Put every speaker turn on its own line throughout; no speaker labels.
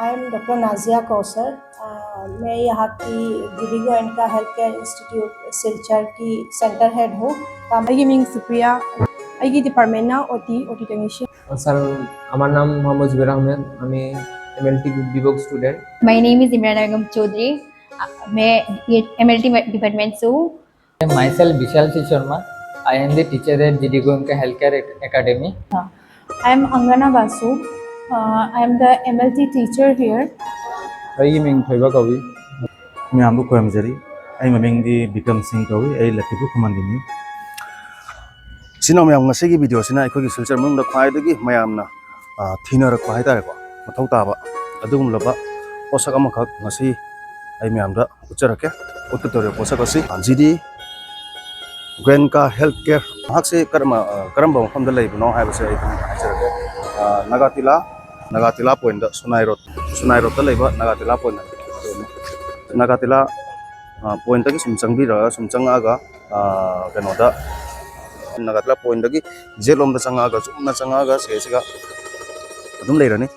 I am doctor Nazia Kausar. मैं यहाँ की GD Goenka health care institute Silchar की सेंटर हेड हूँ।
आई मिंग Supriya eye department OT technician.
Sir हमारा नाम मोहम्मद जुबैर अहमद, हमें MLT विभोग student.
My name is Imran Begum Chaudhary, मैं MLT डिपार्टमेंट से हूँ।
Myself Vishal C Sharma, I am the teacher at GD Goenka Healthcare Academy.
I am Angana Basu. I am the MLT teacher here.
आई मिंग थोइबा कवि मैं आमबु कोयमजरी आई ममिंग दी बिक्रम सिंह कवि आई लतिबु खमंदिनी सिनो मयाम ngasi gi video sina akhoi gi silchar mung da khwai dagi mayam na thina ra khwai tare ko mathau ta ba adugum laba posak ama khak ngasi ai miyam da ucharake uttore posak asi GD Goenka Healthcare hakse karamba mafam da leibno haibase ai hajarake Nagatila point da Sunai Road da leiba Nagatila point Nagatila point da gi sumchangbi ra sumchanga ga kano da Nagatila point da gi jelom da changa ga chumna changa ga se ga adum leirani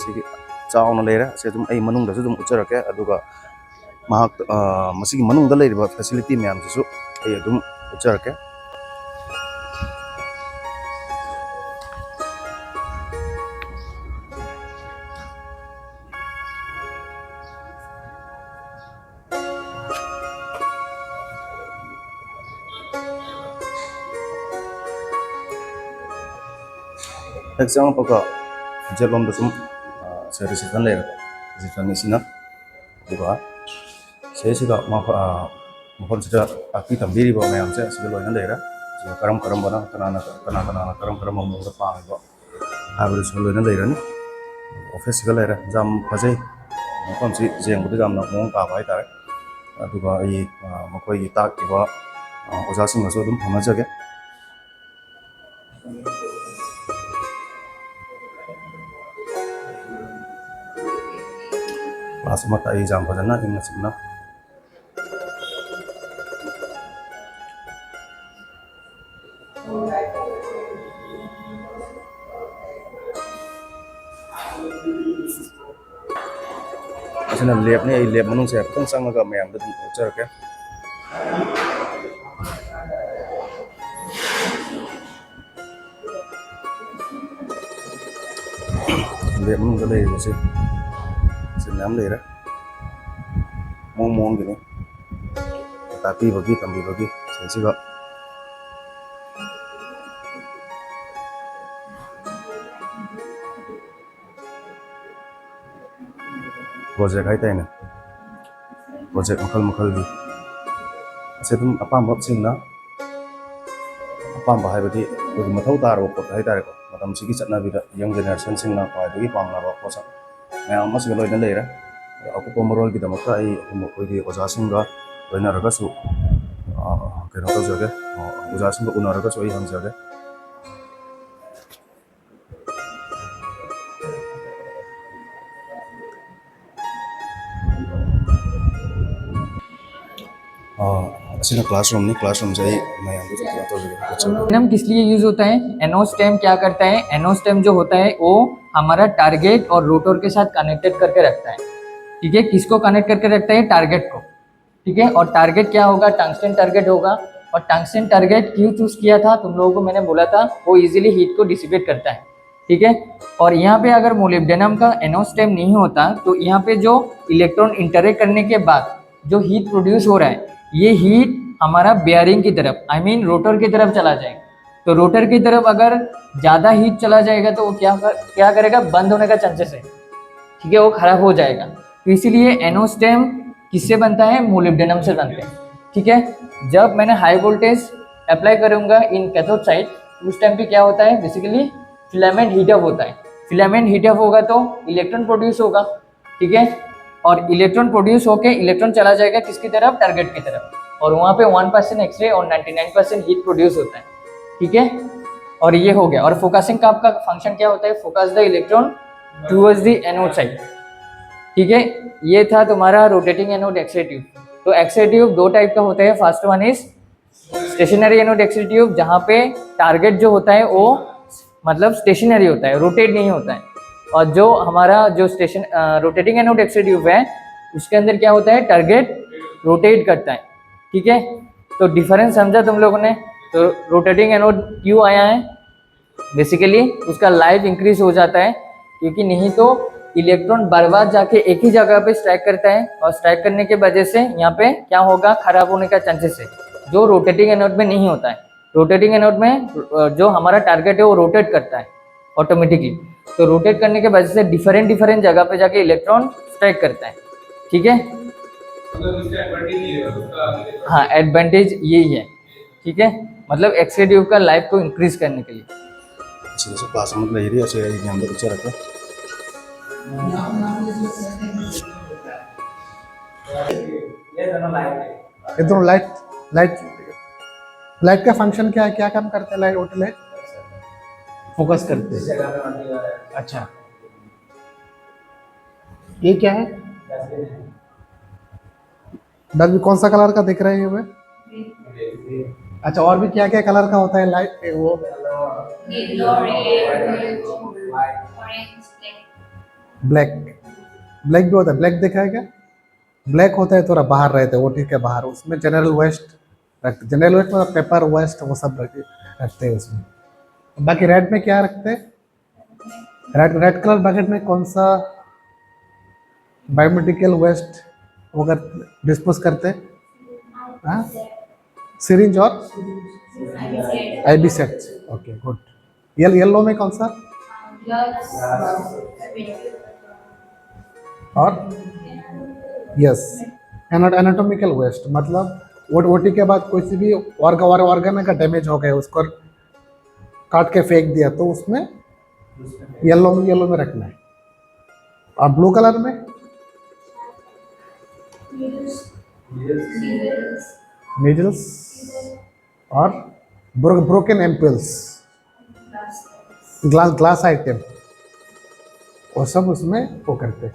sigi chauna leira se dum ai manung da su dum ucharake aduga mahak masigi manung da leiriba facility myam su ai adum ucharake exam paka jelom da sum service kan leira reception isina duga sesiga ma mohon sida aki tambiri ba mayam se siga loina leira karam bana kana karam mo da pa ba abru siga loina leira ni office siga leira jam phajai mohon si jeng bu jam na mong ka bai tare duga ai mokoi ta ki ba oja sing so dum phama jage Asmata ai jam bajana inna signa asina lab ni ai lab manung se pang sang ga mayam da uchar ke lab manung da lei se nam le ra mong gini tapi bagi tambi bagi sesi ga project hai taina project makal di sedum apam bot sing na apam bahai badi bagi mathau tar ko hai tare ko matam sigi chatna bi da young generation sing na pai bagi pam na ba ko sa mayam mas galoi na leira aku pomorol ki damaka ai mo koi di oja singa loina raga su ke no to jage oja singa una raga su ai ham jage asina classroom jai mayam to jage
annum किस लिए use होता है? एनोस्टेम क्या करता है? एनोस्टेम जो होता है वो हमारा टारगेट और रोटर के साथ कनेक्टेड करके रखता है। ठीक है, किसको कनेक्ट करके रखता है? टारगेट को। ठीक है, और टारगेट क्या होगा? टंगस्टन टारगेट होगा। और टंगस्टन टारगेट क्यों चूज किया था तुम लोगों को? मैंने बोला था वो इजीली हीट को डिसिपेट करता है। ठीक है, और यहाँ पे अगर मोलिब्डेनम का एनोस्टेम नहीं होता तो यहाँ पे जो इलेक्ट्रॉन इंटरेक्ट करने के बाद जो हीट प्रोड्यूस हो रहा है, ये हीट हमारा बेयरिंग की तरफ रोटर की तरफ चला जाएगा। तो रोटर की तरफ अगर ज़्यादा हीट चला जाएगा तो वो क्या करेगा? बंद होने का चांसेस है। ठीक है, वो खराब हो जाएगा। तो इसीलिए एनोस्टेम किससे बनता है? मोलिब्डेनम से बनते हैं। ठीक है, जब मैंने हाई वोल्टेज अप्लाई करूंगा इन कैथोड साइड, उस टाइम पे क्या होता है? बेसिकली फिलामेंट हीटअप होता है। फिलामेंट हीटअप होगा तो इलेक्ट्रॉन प्रोड्यूस होगा। ठीक है, और इलेक्ट्रॉन प्रोड्यूस होकर इलेक्ट्रॉन चला जाएगा किसकी तरफ? टारगेट की तरफ, और वहाँ पे 1% एक्सरे और 99% हीट प्रोड्यूस होता है। ठीक है, और ये हो गया। और फोकसिंग का आपका फंक्शन क्या होता है? Focus the electron towards the anode side. ठीक है, ये था तुम्हारा रोटेटिंग एनोड एक्सरे ट्यूब। तो एक्सरे ट्यूब दो टाइप का होता है। First one is stationary anode X ray tube, जहाँ पे टारगेट जो होता है वो मतलब स्टेशनरी होता है, रोटेट नहीं होता है। और जो हमारा जो station rotating anode X ray tube है उसके अंदर क्या होता है, टारगेट रोटेट करता है। ठीक है, तो डिफरेंस समझा तुम लोगों ने। तो रोटेटिंग एनोड क्यों आया है, बेसिकली उसका लाइफ इंक्रीज हो जाता है, क्योंकि नहीं तो इलेक्ट्रॉन बार बार जाके एक ही जगह पे स्ट्राइक करता है, और स्ट्राइक करने के वजह से यहाँ पे क्या होगा, खराब होने का चांसेस है, जो रोटेटिंग एनोड में नहीं होता है। रोटेटिंग एनोड में जो हमारा टारगेट है वो रोटेट करता है ऑटोमेटिकली, तो रोटेट करने के वजह से डिफरेंट डिफरेंट जगह पे जाके इलेक्ट्रॉन स्ट्राइक करता है। ठीक है, हाँ, एडवांटेज यही है। ठीक है, मतलब एक्स रे ट्यूब का लाइफ को इंक्रीज करने के लिए।
जैसे क्लास में लेरी ऐसे एग्जाम में बच्चा रखा
ये दोनों लाइट लाइट लाइट का फंक्शन क्या है, क्या काम करते हैं लाइट, ओटी लाइट फोकस करते हैं। अच्छा, ये क्या है, डस्टबिन कौन सा कलर का दिख रहा है ये में? अच्छा, और भी क्या क्या कलर का होता है लाइट, वो ब्लैक, ब्लैक भी होता है, ब्लैक देखा है क्या? ब्लैक होता है थोड़ा बाहर रहते हैं ओटी के बाहर, उसमें जनरल वेस्ट रखते, जनरल वेस्ट मतलब पेपर वेस्ट वो सब रखते हैं उसमें। बाकी रेड में क्या रखते हैं, रेड रेड कलर बकेट में कौन सा बायोमेडिकल वेस्ट वो डिस्पोज करते हैं? हाँ, सिरिंज और IB set. Okay good. Yellow में कौन सा, और यस एनाटॉमिकल वेस्ट, मतलब ओटी के बाद कोई भी ऑर्गन का डैमेज हो गया उसको काट के फेंक दिया तो उसमें येलो में रखना है। और ब्लू कलर में नीडल्स और ब्रोकन एम्पल्स, ग्लास आइटम वो सब उसमें वो करते।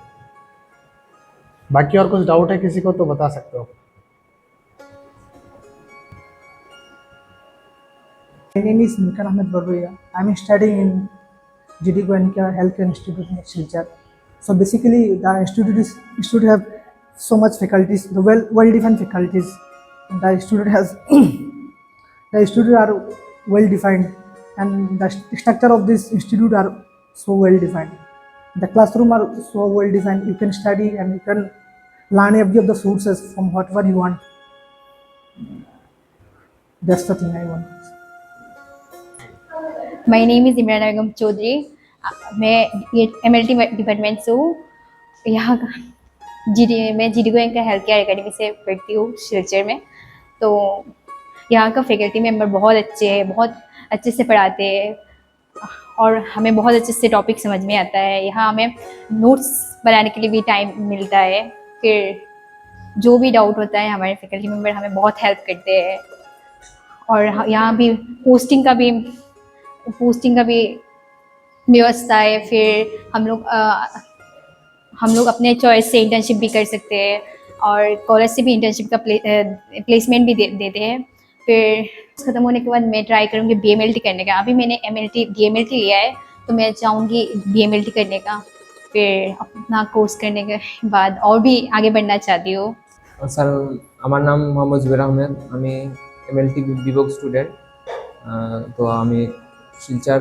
बाकी और कुछ डाउट है किसी को तो बता सकते हो।
My name is Mikan Ahmed Barruya. I'm studying in GD Goenka Healthcare Institute in Silchar. So basically, the institute have so much faculties, the well-defined faculties. The institute are well defined, and the structure of this institute are so well defined. The classroom are so well defined. You can study and you can learn every of the sources from whatever you want. That's the thing I want.
My name is Imran Begum Chaudhary. मैं ये MLT department से हूँ। यहाँ का मैं GD Goenka health care academy से पढ़ती हूँ सिलचर में। तो यहाँ का फैकल्टी मेंबर बहुत अच्छे हैं, बहुत अच्छे से पढ़ाते हैं और हमें बहुत अच्छे से टॉपिक समझ में आता है। यहाँ हमें नोट्स बनाने के लिए भी टाइम मिलता है। फिर जो भी डाउट होता है हमारे फैकल्टी मेंबर हमें बहुत हेल्प करते हैं। और यहाँ भी पोस्टिंग का भी व्यवस्था है। फिर हम लोग अपने चॉइस से इंटर्नशिप भी कर सकते हैं और कॉलेज से भी इंटर्नशिप का प्लेसमेंट भी देते हैं। फिर ख़त्म होने के बाद मैं ट्राई करूँगी बीएमएलटी करने का। अभी मैंने डीएमएलटी लिया है तो मैं चाहूँगी बीएमएलटी करने का। फिर अपना कोर्स करने के बाद और भी आगे बढ़ना चाहती हूँ।
স্যার, আমার নাম মোহাম্মদ জুবের আহমেদ। আমি এমএলটি বিভাগ স্টুডেন্ট। তো আমি Silchar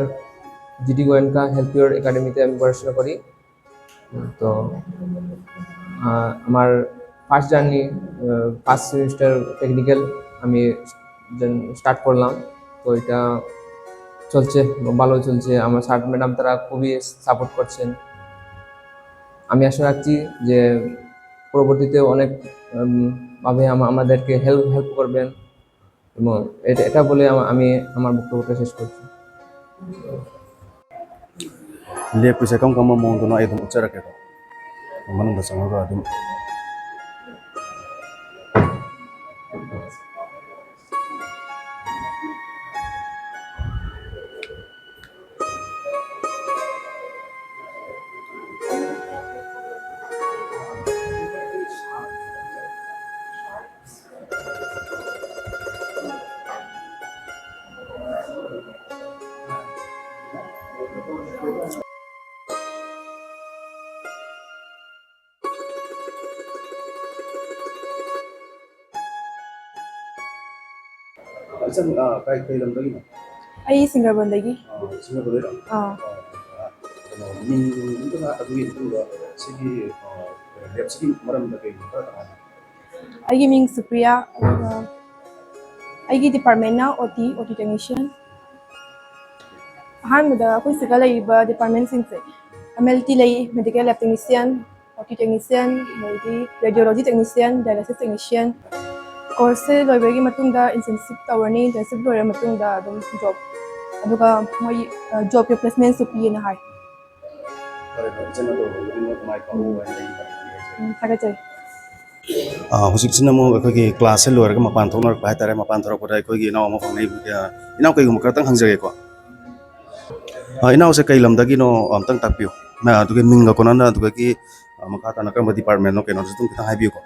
GD Goenka health care একাডেমিতে আমি পড়াশোনা করি। তো আমার first journey first semester technical আমি স্টার্ট করলাম। তো এটা চলছে, ভালো চলছে। আমার স্যার ম্যাডাম তারা খুবই সাপোর্ট করছেন। আমি আশা রাখছি যে পরবর্তীতে অনেক ভাবে আমাদেরকে হেল্প করবেন এবং এটা বলে আমি আমার বক্তব্যটা শেষ করছি।
लेपसे कम कम मौन आई उच्चरके मन चंगा ꯏꯆꯟ ꯀꯩ ꯂꯝꯗꯒꯤꯅꯣ?
ꯑꯩ ꯁꯤꯡꯒꯔꯕꯟꯗꯒꯤ
ꯁꯤꯡꯒꯥꯄꯨꯔꯗꯩꯔꯣ? ꯀꯩꯅꯣ ꯃꯤꯡꯗꯨꯅ ꯑꯗꯨꯒꯤ ꯃꯇꯨꯡꯗ ꯁꯤꯒꯤ ꯂꯦꯞꯁꯤꯒꯤ ꯃꯔꯝꯗ ꯀꯩ ꯈꯔ ꯇꯥꯛꯑꯣ.
ꯑꯩꯒꯤ ꯃꯤꯡ ꯁꯨꯄ꯭ꯔꯤꯌꯥ ꯑꯗꯨꯒ ꯑꯩꯒꯤ ꯗꯤꯄꯥꯔꯠꯃꯦꯟꯅ OT ꯇꯦꯛꯅꯤꯁꯤꯌꯟ ꯑꯍꯥꯟꯕꯗ ꯑꯩꯈꯣꯏ ꯁꯤꯗ ꯂꯩꯔꯤꯕ ꯗꯤꯄꯥꯔꯠꯃꯦꯟꯁꯤꯡꯁꯦ MLT ꯂꯩ medical lab technician OT technician ꯑꯗꯩꯗꯤ radiology technician dialysis technician course लोइबगी मतुंगदा इंटर्नशिप तवरनी इंटर्नशिप लोइर मतुंगदा अदुम जॉब अदुगा मोय जॉब रिप्लेसमेंट सु पियेना हाय थागतजै
ꯍꯧꯖꯤꯛꯁꯤꯅ ꯑꯃꯨꯛ ꯑꯩꯈꯣꯏꯒꯤ ꯀ꯭ꯂꯥꯁꯁꯦ ꯂꯣꯏꯔꯒ ꯃꯄꯥꯟ ꯊꯣꯛꯅꯔꯛꯄ ꯍꯥꯏꯇꯥꯔꯦ. ꯃꯄꯥꯟ ꯊꯣꯛꯔꯛꯄꯗ ꯑꯩꯈꯣꯏꯒꯤ ꯏꯅꯥꯎ ꯑꯃ ꯐꯪꯅꯩ. ꯏꯅꯥꯎ ꯀꯩꯒꯨꯝꯕ ꯈꯔꯇꯪ ꯍꯪꯖꯒꯦꯀꯣ. ꯏꯅꯥꯎꯁꯦ ꯀꯩ ꯂꯝꯗꯒꯤꯅꯣ ꯑꯝꯇꯪ ꯇꯥꯛꯄꯤꯌꯨ. ꯑꯗꯨꯒ ꯃꯤꯡꯒ ꯀꯣꯟꯅꯅ ꯑꯗꯨꯒꯤ ꯃꯈꯥ ꯇꯥꯅ ꯀꯔꯝꯕ ꯗꯤꯄꯥꯔꯠꯃꯦꯟꯅꯣ ꯀꯩꯅꯣꯁꯨ ꯑꯗꯨꯝ ꯈꯤꯇꯪ ꯍꯥꯏꯕꯤꯌꯨꯀꯣ.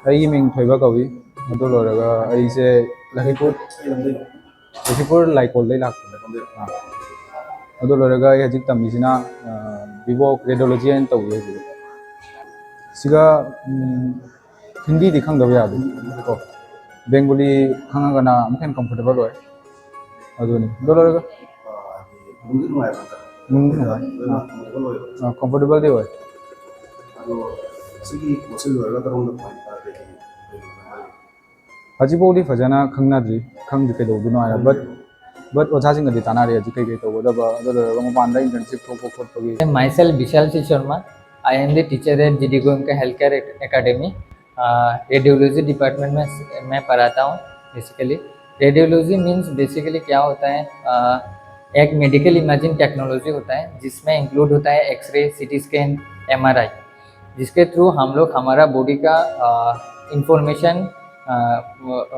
ꯑꯩꯒꯤ ꯃꯤꯡ ꯊꯣꯏꯕ ꯀꯧꯏ. ꯑꯗꯨ ꯂꯣꯏꯔꯒ ꯑꯩꯁꯦ ꯂꯛꯈꯤꯄꯨꯔ ꯂꯥꯏꯀꯣꯜꯗꯩ ꯂꯥꯛꯄꯅꯦ. ꯑꯗꯨ ꯂꯣꯏꯔꯒ ꯑꯩ ꯍꯧꯖꯤꯛ ꯇꯝꯃꯤꯁꯤꯅ ꯚꯤꯚꯣ ꯔꯦडियोꯂꯣजी ꯍꯥꯏꯅ ꯇꯧꯏ ꯍꯧꯖꯤꯛ. सिगा हिंदी दी खंगदब याद को बेंगोली खंगना अमखेन कंफर्टेबल होय अदुनी दोलरगा कंफर्टेबल दे होय
सिगी मोसिल लोरगा तरोंदा पॉइंट
हजिबोली फजना खंगनाद्री खंगदि केदोदुनो आया बट ओझासिंगदि तानारे हजि कई तोबदबा दोलरगा मपानदा internship थोको खोटपगी.
Myself Vishal C. Sharma. I am the teacher at GD Goenka Healthcare Academy. Radiology department में मैं पढ़ाता हूँ. बेसिकली रेडियोलॉजी मीन्स बेसिकली क्या होता है, एक मेडिकल इमेजिंग टेक्नोलॉजी होता है जिसमें इंक्लूड होता है एक्सरे, सीटी स्कैन, MRI, जिसके थ्रू हम लोग हमारा बॉडी का इंफॉर्मेशन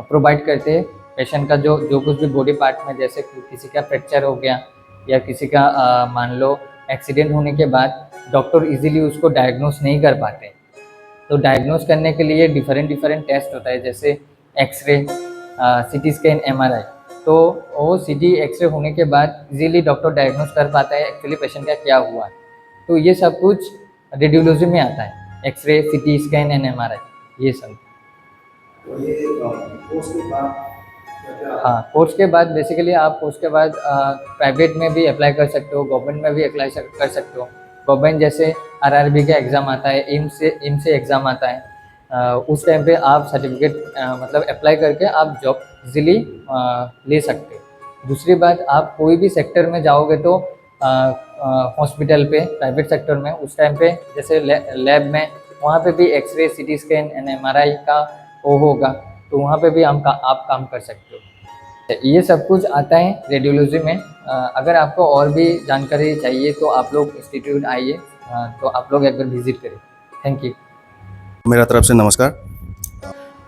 प्रोवाइड करते हैं. पेशेंट का जो कुछ भी बॉडी पार्ट में, जैसे किसी का फ्रैक्चर हो गया या किसी का मान लो एक्सीडेंट होने के बाद डॉक्टर इजीली उसको डायग्नोस नहीं कर पाते. तो डायग्नोस करने के लिए डिफरेंट टेस्ट होता है, जैसे एक्सरे, सीटी स्कैन, MRI. तो वो सीटी एक्सरे होने के बाद इजीली डॉक्टर डायग्नोस कर पाता है एक्चुअली पेशेंट का क्या हुआ है. तो ये सब कुछ रेडियोलॉजी में आता है, x ray, CT scan and MRI ये सब. हाँ, कोर्स के बाद बेसिकली आप कोर्स के बाद प्राइवेट में भी अप्लाई कर सकते हो, गवर्नमेंट में भी अप्लाई कर सकते हो. गवर्नमेंट जैसे RRB का एग्ज़ाम आता है, एम्स से एग्ज़ाम आता है. उस टाइम पे आप सर्टिफिकेट मतलब अप्लाई करके आप जॉब इजीली ले सकते हो. दूसरी बात, आप कोई भी सेक्टर में जाओगे तो हॉस्पिटल पे, प्राइवेट सेक्टर में, उस टाइम पे जैसे लैब में, वहाँ पे भी x ray, CT scan and MRI का वो होगा, तो वहाँ पे भी आप काम कर सकते हो. ये सब कुछ आता है रेडियोलॉजी में. अगर आपको और भी जानकारी चाहिए तो आप लोग इंस्टीट्यूट आइए, तो आप लोग एक बार विजिट करें. Thank you.
मेरा तरफ से नमस्कार.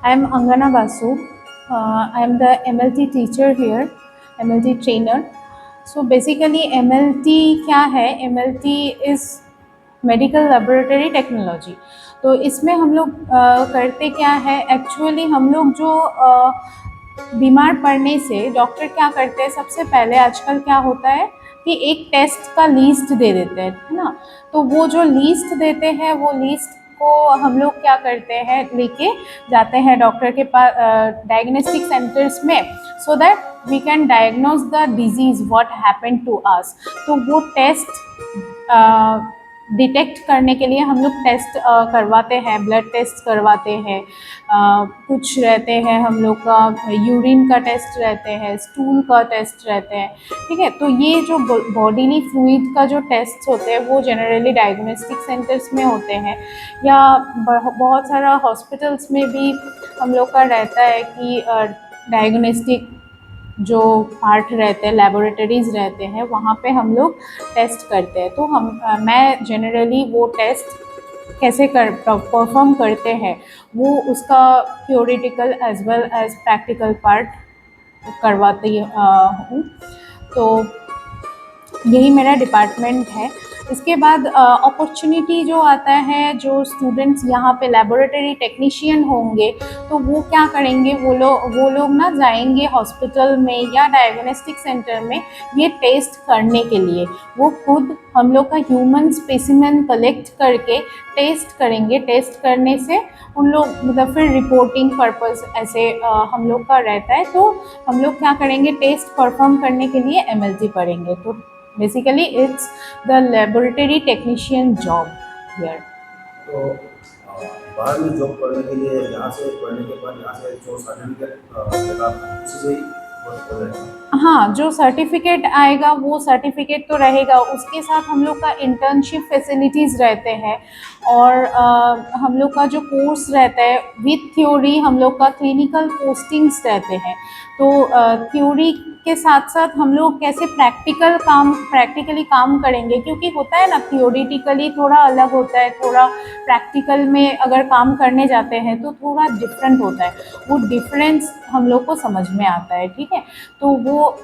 I am Angana Basu. I am the MLT teacher here, MLT trainer. So basically MLT क्या है? MLT is Medical Laboratory Technology. तो इसमें हम लोग करते क्या है, एक्चुअली हम लोग जो बीमार पड़ने से डॉक्टर क्या करते हैं, सबसे पहले आजकल क्या होता है कि एक टेस्ट का लिस्ट दे देते हैं, है ना. तो वो जो लिस्ट देते हैं, वो लिस्ट को हम लोग क्या करते हैं, लेके जाते हैं डॉक्टर के पास, डायग्नोस्टिक सेंटर्स में, so that we can diagnose the disease what happened to us. तो वो टेस्ट डिटेक्ट करने के लिए हम लोग टेस्ट करवाते हैं, ब्लड टेस्ट करवाते हैं, कुछ रहते हैं हम लोग का यूरिन का टेस्ट रहते हैं, स्टूल का टेस्ट रहते हैं. ठीक है, तो ये जो बॉडीली फ्लूइड का जो टेस्ट होते हैं वो जनरली डायग्नोस्टिक सेंटर्स में होते हैं, या बहुत सारा हॉस्पिटल्स में भी हम लोग का रहता है कि डायग्नोस्टिक जो पार्ट रहते हैं, लेबोरेटरीज़ रहते हैं, वहाँ पे हम लोग टेस्ट करते हैं. तो मैं जनरली वो टेस्ट कैसे परफॉर्म करते हैं वो उसका theoretical as well as practical part करवाती हूँ. तो यही मेरा डिपार्टमेंट है. इसके बाद अपॉर्चुनिटी जो आता है, जो स्टूडेंट्स यहाँ पे लेबोरेटरी टेक्नीशियन होंगे तो वो क्या करेंगे, वो लोग ना जाएंगे हॉस्पिटल में या डायग्नोस्टिक सेंटर में ये टेस्ट करने के लिए। वो खुद हम लोग का ह्यूमन स्पेसिमेन कलेक्ट करके टेस्ट करेंगे। टेस्ट करने से उन लोग मतलब फिर रिपोर्टिंग पर्पस ऐसे हम लोग का रहता है। तो हम लोग क्या करेंगे, टेस्ट परफॉर्म करने के लिए एमएलटी पढ़ेंगे। तो basically it's the laboratory technician job here.
तो बाहर में जॉब करने के लिए यहाँ से पढ़ने के बाद यहाँ से जो सर्टिफिकेट मिलेगा उसी से ही वर्क हो जाएगा।
हाँ, जो सर्टिफिकेट आएगा वो सर्टिफिकेट तो रहेगा, उसके साथ हम लोग का इंटर्नशिप फैसिलिटीज़ रहते हैं और हम लोग का जो कोर्स रहता है विथ थ्योरी, हम लोग का क्लिनिकल पोस्टिंग्स रहते हैं। तो थ्योरी के साथ साथ हम लोग कैसे प्रैक्टिकली काम करेंगे, क्योंकि होता है ना थियोरिटिकली थोड़ा अलग होता है, थोड़ा प्रैक्टिकल में अगर काम करने जाते हैं तो थोड़ा डिफरेंट होता है। वो डिफरेंस हम लोग को समझ में आता है, ठीक है। तो वो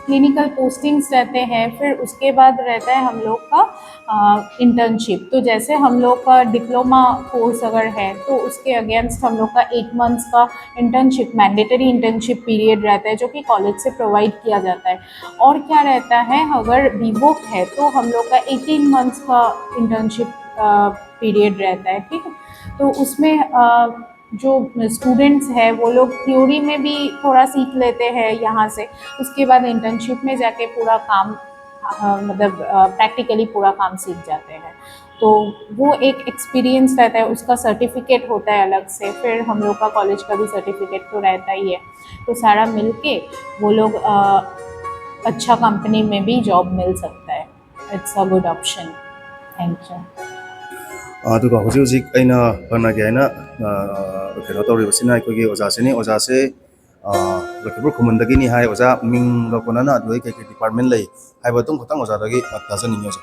क्लिनिकल पोस्टिंग्स रहते हैं। फिर उसके बाद रहता है हम लोग का इंटर्नशिप। तो जैसे हम लोग का डिप्लोमा कोर्स अगर है तो उसके अगेंस्ट हम लोग का 8 मंथ्स का इंटर्नशिप, मैंडेटरी इंटर्नशिप पीरियड रहता है जो कि कॉलेज से प्रोवाइड किया जाता है। और क्या रहता है, अगर बीवोक है तो हम लोग का 18 मंथ्स का इंटर्नशिप पीरियड रहता है, ठीक है। तो उसमें जो स्टूडेंट्स हैं वो लोग थ्योरी में भी थोड़ा सीख लेते हैं यहाँ से, उसके बाद इंटर्नशिप में जाके पूरा काम मतलब प्रैक्टिकली पूरा काम सीख जाते हैं। तो वो एक एक्सपीरियंस रहता है, उसका सर्टिफिकेट होता है अलग से। फिर हम लोग का कॉलेज का भी सर्टिफिकेट तो रहता ही है। तो सारा मिलके वो लोग अच्छा कंपनी में भी जॉब मिल सकता है। It's a good option. Thank you.
ꯑꯗꯨꯒ ꯍꯧꯖꯤꯛ ꯍꯧꯖꯤꯛ ꯑꯩꯅ ꯍꯣꯠꯅꯒꯦ ꯍꯥꯏꯅ ꯀꯩꯅꯣ ꯇꯧꯔꯤꯕꯁꯤꯅ ꯑꯩꯈꯣꯏꯒꯤ ꯑꯣꯖꯥꯁꯤꯅꯤ ꯑꯣꯖꯥꯁꯦ ꯂꯛꯈꯤꯄꯨꯔ ꯈꯨꯃꯟꯗꯒꯤꯅꯤ ꯍꯥꯏ ꯑꯣꯖꯥ ꯃꯤꯡꯒ ꯀꯣꯟꯅꯅ ꯑꯗꯨꯗꯩ ꯀꯩꯀꯩ ꯗꯤꯄꯥꯔꯠꯃꯦꯟ ꯂꯩ ꯍꯥꯏꯕ ꯑꯗꯨꯝ ꯈꯛꯇꯪ ꯑꯣꯖꯥꯗꯒꯤ ꯇꯥꯖꯅꯤꯡꯉꯤ ꯑꯣꯖꯥ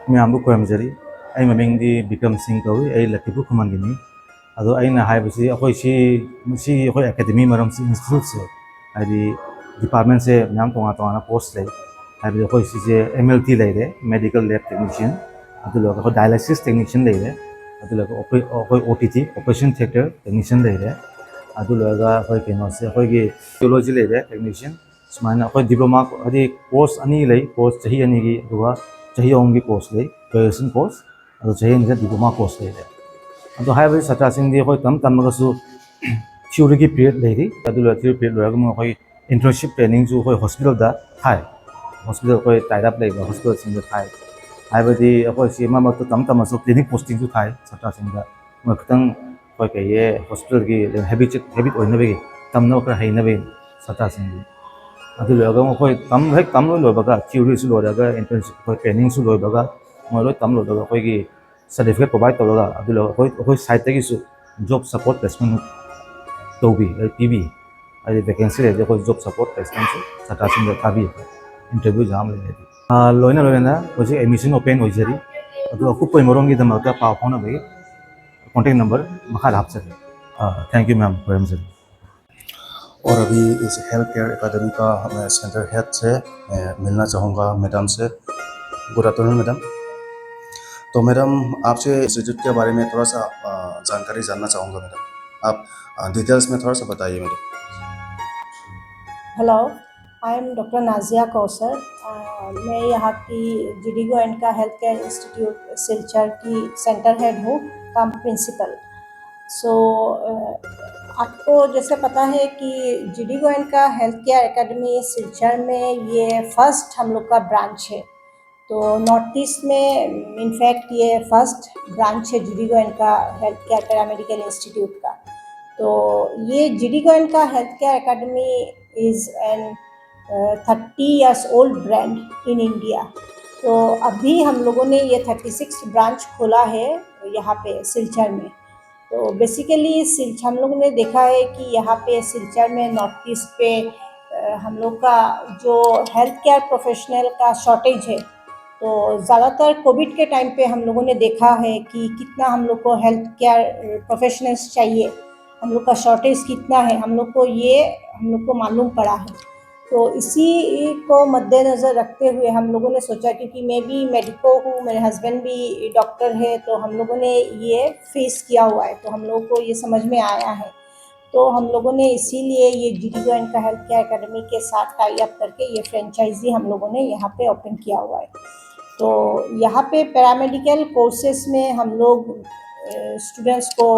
ꯃꯌꯥꯝꯕꯨ ꯈꯣꯏꯔꯝꯖꯔꯤ ꯑꯩ ꯃꯃꯤꯡꯗꯤ ꯕꯤꯀ꯭ꯔꯝ ꯁꯤꯡ ꯀꯧꯏ ꯑꯩ ꯂꯛꯈꯤꯄꯨꯔ ꯈꯨꯃꯟꯒꯤꯅꯤ ꯑꯗꯣ ꯑꯩꯅ ꯍꯥꯏꯕꯁꯤ ꯑꯩꯈꯣꯏꯁꯤ ꯃꯁꯤꯒꯤ ꯑꯩꯈꯣꯏ ꯑꯦꯀꯥꯗꯃꯤ ꯃꯔꯝꯁꯤ ꯏꯟꯁꯇꯤꯇ꯭ꯌꯨꯠꯁꯦ ꯍꯥꯏꯗꯤ ꯗꯤꯄꯥꯔꯠꯃꯦꯟꯁꯦ ꯃꯌꯥꯝ ꯇꯣꯉꯥꯟ ꯇꯣꯉꯥꯟꯕ ꯄꯣꯁ ꯂꯩ ꯍꯥꯏꯕꯗꯤ ꯑꯩꯈꯣꯏ ꯁꯤꯁꯦ MLT ꯂꯩꯔꯦ ꯃꯦꯗꯤꯀꯦꯜ ꯂꯦꯕ ꯇꯦꯛꯅꯤꯁꯤꯌꯟ ꯑꯗꯨꯒ ꯑꯩꯈꯣꯏ ꯗꯥꯏꯂꯥꯏꯁꯤꯁ ꯇꯦꯛꯅꯤꯁꯤꯌꯟ ꯂꯩꯔꯦ ꯑꯗꯨꯒ ꯑꯩꯈꯣꯏ OTT ꯑꯣꯄꯔꯦꯁꯟ ꯊꯤꯌꯦꯇꯔ ꯇꯦꯛꯅꯤꯁꯤꯌꯟ ꯂꯩꯔꯦ ꯑꯗꯨꯒ ꯑꯩꯈꯣꯏ ꯀꯩꯅꯣꯁꯦ ꯑꯩꯈꯣꯏꯒꯤ ꯔꯦꯗꯤꯑꯣꯂꯣꯖꯤ ꯂꯩꯔꯦ ꯇꯦꯛꯅꯤꯁꯤꯌꯟ ꯁꯨꯃꯥꯏꯅ ꯑꯩꯈꯣꯏ ꯗꯤꯄ꯭ꯂꯣꯃꯥ ꯍꯥꯏꯗꯤ ꯀꯣꯔꯁ ꯑꯅꯤ ꯂꯩ ꯀꯣꯔꯁ ꯆꯍꯤ ꯑꯅꯤꯒꯤ ꯑꯗꯨꯒ ꯆꯍꯤ ꯑꯍꯨꯝꯒꯤ ꯀꯣꯔꯁ ꯂꯩ ꯒ꯭ꯔꯦꯖꯨꯑꯦꯁꯟ ꯀꯣꯔꯁ ꯑꯗꯣ ꯆꯍꯤ ꯑꯅꯤꯗ ꯗꯤꯄ꯭ꯂꯣꯃꯥ ꯀꯣꯔꯁ ꯂꯩꯔꯦ ꯑꯗꯣ ꯍꯥꯏꯔꯤꯕ ꯁꯥꯇ꯭ꯔꯁꯤꯡꯗꯤ ꯑꯩꯈꯣꯏ ꯇꯝꯃꯒꯁꯨ ꯊꯤꯑꯣꯔꯤꯒꯤ ꯄꯤꯔꯤꯌꯗ ꯂꯩꯔꯤ ꯑꯗꯨꯒ ꯊꯤꯑꯣꯔꯤ ꯄꯤꯔꯤꯌꯗ ꯂꯣꯏꯔꯒ ꯑꯩꯈꯣꯏ ꯏꯟꯇꯔꯟꯁꯤꯞ ꯇ꯭ꯔꯦꯅꯤꯡꯁꯨ ꯑꯩꯈꯣꯏ ꯍꯣꯁꯄꯤꯇꯥꯜꯗ ꯊꯥꯏ ꯍꯣꯁꯄꯤꯇꯥꯜ ꯑꯩꯈꯣꯏ ꯇꯥꯏꯠ ꯑꯞ ꯂꯩꯕ ꯍꯣꯁꯄꯤꯇꯥꯜꯁꯤꯡꯗ ꯊꯥꯏ ꯍꯥꯏꯕꯗꯤ ꯑꯩꯈꯣꯏꯁꯤ ꯃꯔꯛ ꯃꯔꯛꯇ ꯇꯝꯃꯁꯨ ꯀ꯭ꯂꯤꯅꯤꯛ ꯄꯣꯁꯇꯤꯡꯁꯨ ꯊꯥꯏ ꯁꯥꯇ꯭ꯔꯁꯤꯡꯗ ꯃꯣꯏ ꯈꯤꯇꯪ ꯑꯩꯈꯣꯏ ꯀꯩꯌꯦ ꯍꯣꯁꯄꯤꯇꯥꯜꯒꯤ ꯍꯦꯕꯤꯠ ꯑꯣꯏꯅꯕꯒꯤ ꯇꯝꯅꯕ ꯈꯔ ꯍꯩꯅꯕꯒꯤ ꯁꯥꯇ꯭ꯔꯁꯤꯡꯒꯤ ꯑꯗꯨ ꯂꯣꯏꯔꯒ ꯃꯈꯣꯏ ꯍꯦꯛ ꯇꯝ ꯂꯣꯏꯕꯒ ꯊꯤꯑꯣꯔꯤꯁꯨ ꯂꯣꯏꯔꯒ ꯏꯟꯇꯔꯟꯁꯤꯞ ꯑꯩꯈꯣꯏ ꯇ꯭ꯔꯦꯅꯤꯡꯁꯨ ꯂꯣꯏꯕꯒ ꯃꯣꯏ ꯂꯣꯏ ꯇꯝ ꯂꯣꯏꯕꯒ ꯑꯩꯈꯣꯏꯒꯤ ꯁꯔꯇꯤꯐꯤꯀꯦꯠ ꯄ꯭ꯔꯣꯚꯥꯏꯗ ꯇꯧꯔꯒ ꯑꯗꯨ ꯂꯣꯏꯔꯒ ꯑꯩꯈꯣꯏ ꯁꯥꯏꯠꯇꯒꯤꯁꯨ ꯖꯣꯕ ꯁꯄꯣꯔꯠ ꯄ꯭ꯂꯦꯁꯃꯦꯟ ꯄꯤꯕꯤ ꯍꯥꯏꯗꯤ ꯚꯦꯀꯦꯟꯁꯤ ꯂꯩꯔꯗꯤ ꯑꯩꯈꯣꯏ ꯖꯣꯕ ꯁꯄꯣꯔꯠ ꯄ꯭ꯂꯦꯁꯃꯦꯟꯁꯨ ꯁꯥꯇ꯭ꯔꯁꯤꯡꯗ ꯊꯥꯕꯤ ꯏꯟꯇꯔꯚ꯭ꯌꯨ ꯖꯥꯝ ꯂꯩꯔꯗꯤ ꯂꯣꯏꯅ ꯍꯧꯖꯤꯛ ꯑꯦꯗꯃꯤꯁꯟ ꯑꯣꯄꯦꯟ ꯑꯣꯏꯖꯔꯤ ꯑꯗꯨ ꯑꯀꯨꯞꯄ ꯃꯔꯣꯜꯒꯤꯗꯃꯛꯇ ꯄꯥꯎ ꯐꯥꯎꯅꯕꯒꯤ कॉन्टैक्ट नंबर मखा हापचरी थैंक यू मैम खोरमजरी।
और अभी इस हेल्थ केयर एकेडमी का मैं सेंटर हेड से मैं मिलना चाहूँगा मैडम से। Good afternoon madam. तो मैडम आपसे इंस्टीट्यूट के बारे में थोड़ा सा जानकारी जानना चाहूँगा मैडम। आप डिटेल्स में थोड़ा सा बताइए madam.
Hello, I am doctor Nazia Kausar. मैं यहाँ की GD Goenka health care institute Silchar की सेंटर हेड हूँ, कम प्रिंसिपल। सो आपको जैसे पता है कि GD Goenka health care academy Silchar में ये फर्स्ट हम लोग का ब्रांच है। तो नॉर्थ ईस्ट में इनफैक्ट ये फर्स्ट ब्रांच है GD Goenka health care paramedical institute का। तो ये GD Goenka health care academy is an 30 years old brand in India. तो अभी हम लोगों ने ये 36 ब्रांच खोला है यहाँ पे सिलचर में। तो बेसिकली हम लोगों ने देखा है कि यहाँ पे सिलचर में नॉर्थ ईस्ट पे हम लोग का जो हेल्थ केयर प्रोफेशनल का शॉर्टेज है। तो ज़्यादातर कोविड के टाइम पे हम लोगों ने देखा है कि कितना हम लोग को हेल्थ केयर प्रोफेशनल्स चाहिए, हम लोग का शॉर्टेज कितना है, हम लोग को मालूम पड़ा है। तो इसी को मद्देनज़र रखते हुए हम लोगों ने सोचा, क्योंकि मैं भी मेडिको हूँ, मेरे हस्बैंड भी डॉक्टर है, तो हम लोगों ने ये फेस किया हुआ है, तो हम लोगों को ये समझ में आया है। तो हम लोगों ने इसीलिए ये GD Goenka health care academy के साथ टाई अप करके ये फ्रेंचाइजी हम लोगों ने यहाँ पे ओपन किया हुआ है। तो यहाँ पे पैरामेडिकल कोर्सेस में हम लोग स्टूडेंट्स को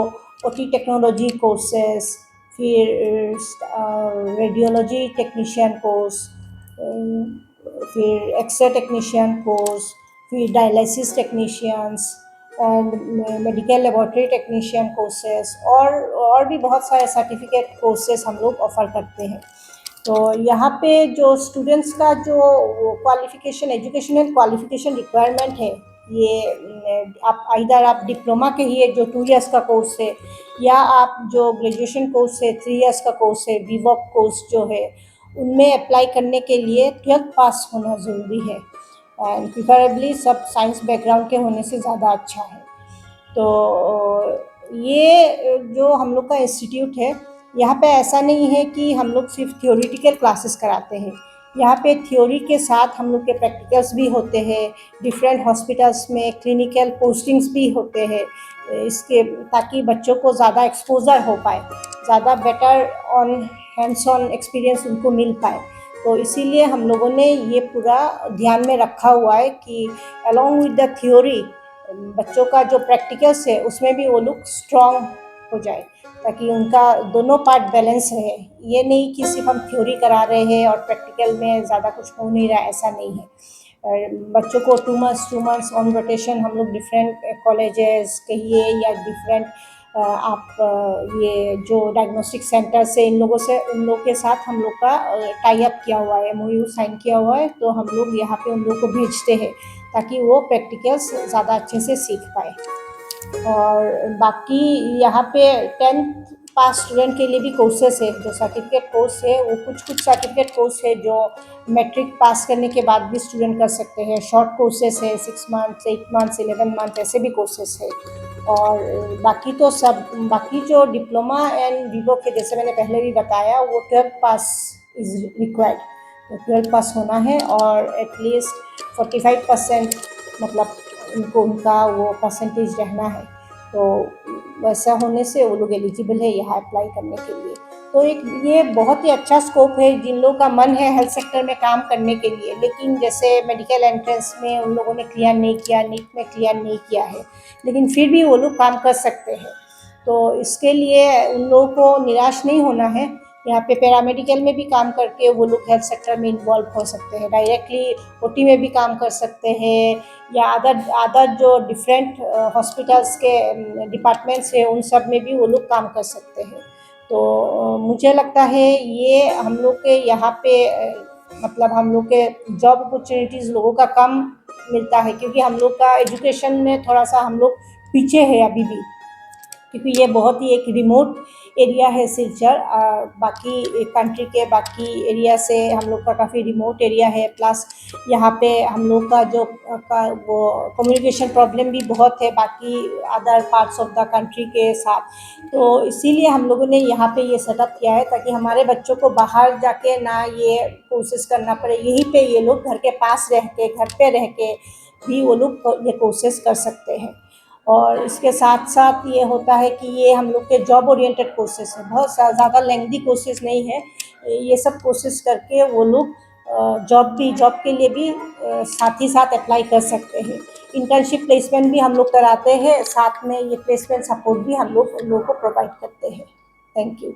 OT टेक्नोलॉजी कोर्सेस, फिर रेडियोलॉजी टेक्नीशियन कोर्स, फिर एक्सरे टेक्नीशियन कोर्स, फिर dialysis technicians and medical laboratory technician courses और भी बहुत सारे सर्टिफिकेट कोर्सेस हम लोग ऑफ़र करते हैं। तो यहाँ पे जो स्टूडेंट्स का जो क्वालिफ़िकेशन, एजुकेशनल क्वालिफ़िकेशन रिक्वायरमेंट है, ये आप डिप्लोमा के ही जो 2 इयर्स का कोर्स है, या आप जो ग्रेजुएशन कोर्स है 3 इयर्स का कोर्स है, बीवॉक कोर्स जो है, उनमें अप्लाई करने के लिए 12th पास होना ज़रूरी है एंड प्रिफरेबली सब साइंस बैकग्राउंड के होने से ज़्यादा अच्छा है। तो ये जो हम लोग का इंस्टीट्यूट है, यहाँ पे ऐसा नहीं है कि हम लोग सिर्फ थियोरिटिकल क्लासेस कराते हैं। यहाँ पे थ्योरी के साथ हम लोग के प्रैक्टिकल्स भी होते हैं, डिफरेंट हॉस्पिटल्स में क्लिनिकल पोस्टिंग्स भी होते हैं, इसके ताकि बच्चों को ज़्यादा एक्सपोजर हो पाए, ज़्यादा better on hands on experience उनको मिल पाए। तो इसीलिए हम लोगों ने ये पूरा ध्यान में रखा हुआ है कि अलॉन्ग विद द थ्योरी बच्चों का जो प्रैक्टिकल्स है उसमें भी वो लोग स्ट्रॉन्ग हो जाए, ताकि उनका दोनों पार्ट बैलेंस रहे। ये नहीं कि सिर्फ हम थ्योरी करा रहे हैं और प्रैक्टिकल में ज़्यादा कुछ हो नहीं रहा, ऐसा नहीं है। बच्चों को 2 मंथ्स ऑन रोटेशन हम लोग डिफरेंट कॉलेजेस कहिए या डिफरेंट आप ये जो डायग्नोस्टिक सेंटर से उन लोगों के साथ हम लोग का टाई अप किया हुआ है, MOU साइन किया हुआ है। तो हम लोग यहाँ पे उन लोगों को भेजते हैं ताकि वो प्रैक्टिकल्स ज़्यादा अच्छे से सीख पाए। और बाकी यहाँ पे 10th पास स्टूडेंट के लिए भी कोर्सेस है, जो सर्टिफिकेट कोर्स है, वो कुछ सर्टिफिकेट कोर्स है जो मैट्रिक पास करने के बाद भी स्टूडेंट कर सकते हैं। शॉर्ट कोर्सेस है, 6 मंथ्स, 8 मंथ्स, 11 मंथ, ऐसे भी कोर्सेस है। और बाकी जो डिप्लोमा एंड बीवॉक है, जैसे मैंने पहले भी बताया, वो 12th पास इज़ रिक्वायर्ड। तो 12th पास होना है और एटलीस्ट 45% मतलब उनका वो परसेंटेज रहना है। तो वैसा होने से वो लोग एलिजिबल है यहाँ अप्लाई करने के लिए। तो ये बहुत ही अच्छा स्कोप है जिन लोगों का मन है हेल्थ सेक्टर में काम करने के लिए, लेकिन जैसे मेडिकल एंट्रेंस में उन लोगों ने क्लियर नहीं किया, नीट में क्लियर नहीं किया है, लेकिन फिर भी वो लोग काम कर सकते हैं। तो इसके लिए उन लोगों को निराश नहीं होना है। यहाँ पे पैरामेडिकल में भी काम करके वो लोग हेल्थ सेक्टर में इन्वॉल्व हो सकते हैं, डायरेक्टली OT में भी काम कर सकते हैं, या अदर जो डिफरेंट हॉस्पिटल्स के डिपार्टमेंट्स हैं उन सब में भी वो लोग काम कर सकते हैं। तो मुझे लगता है ये हम लोग के यहाँ पे मतलब हम लोग के जॉब अपॉर्चुनिटीज़ लोगों का कम मिलता है, क्योंकि हम लोग का एजुकेशन में थोड़ा सा हम लोग पीछे है अभी भी, क्योंकि ये बहुत ही एक रिमोट एरिया है सिलचर। बाकी कंट्री के बाकी एरिया से हम लोग का काफ़ी रिमोट एरिया है, प्लस यहाँ पे हम लोग का जो वो कम्युनिकेशन प्रॉब्लम भी बहुत है बाकी other parts of the country के साथ। तो इसीलिए हम लोगों ने यहाँ पे ये सेटअप किया है ताकि हमारे बच्चों को बाहर जाके ना ये कोर्सेज करना पड़े, यहीं पे ये लोग घर के पास रह के, घर पे रह के भी वो लोग ये कोर्सेज कर सकते हैं। और इसके साथ साथ ये होता है कि ये हम लोग के जॉब ओरिएंटेड कोर्सेज हैं, बहुत ज़्यादा लेंथी कोर्सेज नहीं है। ये सब कोर्सेज करके वो लोग जॉब के लिए भी साथ ही साथ अप्लाई कर सकते हैं। इंटर्नशिप प्लेसमेंट भी हम लोग कराते हैं, साथ में ये प्लेसमेंट सपोर्ट भी हम लोग को प्रोवाइड करते हैं। Thank you.